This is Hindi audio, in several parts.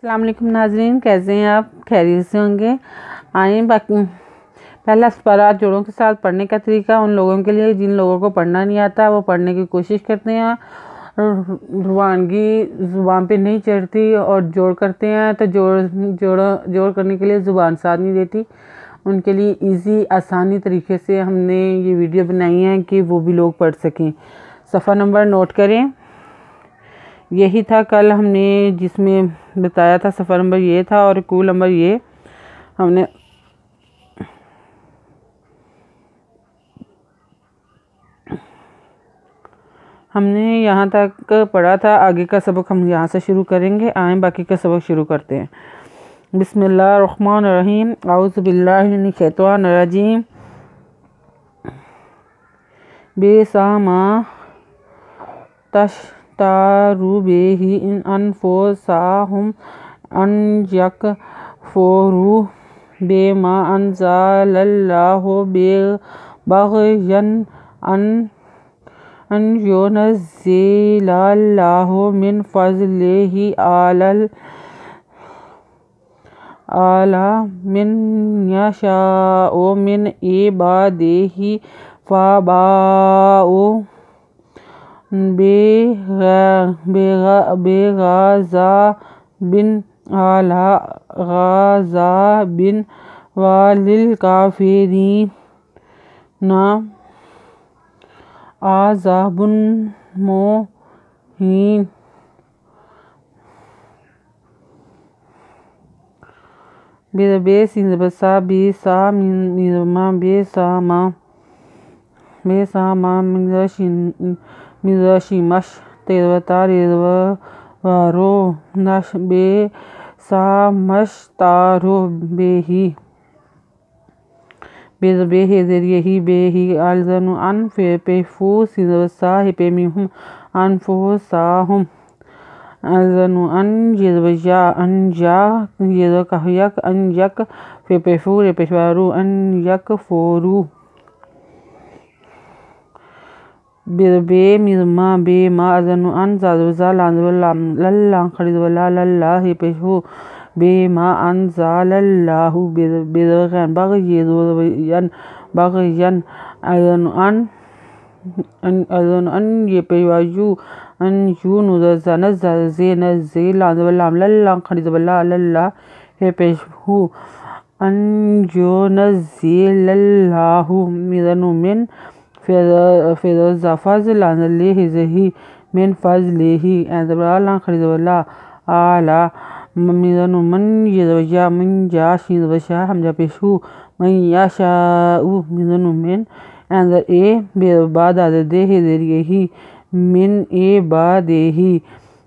अस्सलाम वालेकुम नाज़रीन, कैसे हैं आप? खैरियत से होंगे। आए बाकी पहला सफ़ारात जोड़ों के साथ पढ़ने का तरीका उन लोगों के लिए जिन लोगों को पढ़ना नहीं आता, वो पढ़ने की कोशिश करते हैं, रवानगी ज़ुबान पे नहीं चढ़ती और जोड़ करते हैं तो जोड़ करने के लिए ज़ुबान साथ नहीं देती। उनके लिए इजी आसानी तरीके से हमने ये वीडियो बनाई है कि वो भी लोग पढ़ सकें। सफ़ा नंबर नोट करें। यही था कल हमने जिसमें बताया था, सफ़र नंबर ये था और कूल नंबर ये हमने यहाँ तक पढ़ा था। आगे का सबक हम यहाँ से शुरू करेंगे। आए बाकी का सबक शुरू करते हैं। बिस्मिल्लाहिर्रहमानिर्रहीम। औज़ु बिल्लाहि मिनश शैतानिर रजीम। बेसामा तशतारू बेही इन अनफुसाहुम अन यकफुरू बेमा अंज़लल्लाहु बग़यन अन युनज़्ज़िलल्लाहु मिन फ़ज़लिही अला मन यशाअ मिन इबादिही फ़बाअू बिग़ज़ाबिन अला ग़ज़ाबिन वलिल काफ़िरीन अज़ाबुन मुहीन। बेसामा मिज़शिमश तेरवता रेज़वरो नश बेसामशतारो बेही बेज़रियही बेही अलज़नु अन पेफू सिज़वसा पेमिहुम अनफुसाहुम अलज़नु अन यज़वजा अन या यज़कहयक अन यक पेफू पेशवारू अन यकफुरू बे मिज़मा बे मा अज़नु अन ज़ाज़वजा लल्ला खरीदवला लल्ला पेशू बे मा अंज़लल्लाहु बग़यन अज़नु अन ये पेवायु अन यू नज़े लल्ला खरीदवला लल्ला पेशू अन यो नज़िलल्लाहु मिज़नु मिन फ़ज़लिही मिन फ़ज़लिही अज़बरा खरीदवला आला मिज़नु मन यज़वजा मन या शिज़वशा हमजा पेशू मन यशाउ मिज़नु मिन अंदर ए बेबाद आददेही ज़रियही मिन ए बादेही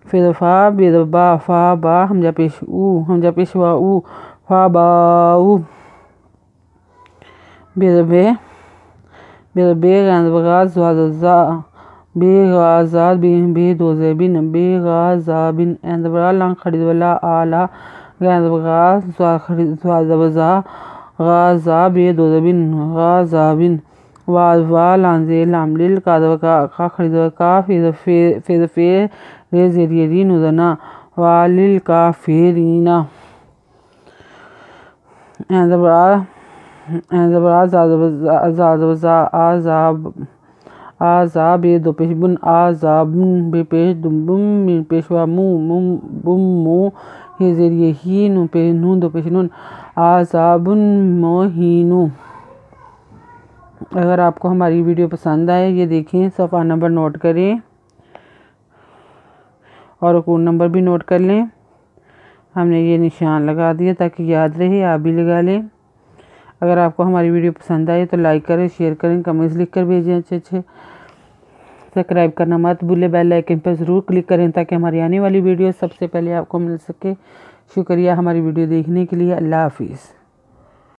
फ़ा बेबा फ़ा बा हमजा पेशवाऊ फ़ाबाऊ बेग़ज़ाद बेदोज़बिन बेग़ज़ाबिन अज़बरा खरीदवला आला ग़ज़ा बेदोज़बिन ग़ज़ाबिन वालांज़े लामलिल का खरीदवका फ़े ज़रियरी नुज़ना वालिल काफ़िरीना ज़ाज़वजा आज़ाब दो पेशबुन आज़ाबुन बेपेश दुम्बुम पेशवा मुँ हे ज़रिए ही नू दो पेशनुन आज़ाबुन मोहीनू। अगर आपको हमारी वीडियो पसंद आए, ये देखें, सफ़ा नंबर नोट करें और कोड नंबर भी नोट कर लें। हमने ये निशान लगा दिया ताकि याद रहे, आप भी लगा लें। अगर आपको हमारी वीडियो पसंद आए तो लाइक करें, शेयर करें, कमेंट्स लिख कर भेजें। अच्छे सब्सक्राइब करना मत भूलें, बेल आइकन पर ज़रूर क्लिक करें ताकि हमारी आने वाली वीडियो सबसे पहले आपको मिल सके। शुक्रिया हमारी वीडियो देखने के लिए। अल्लाह हाफिज़।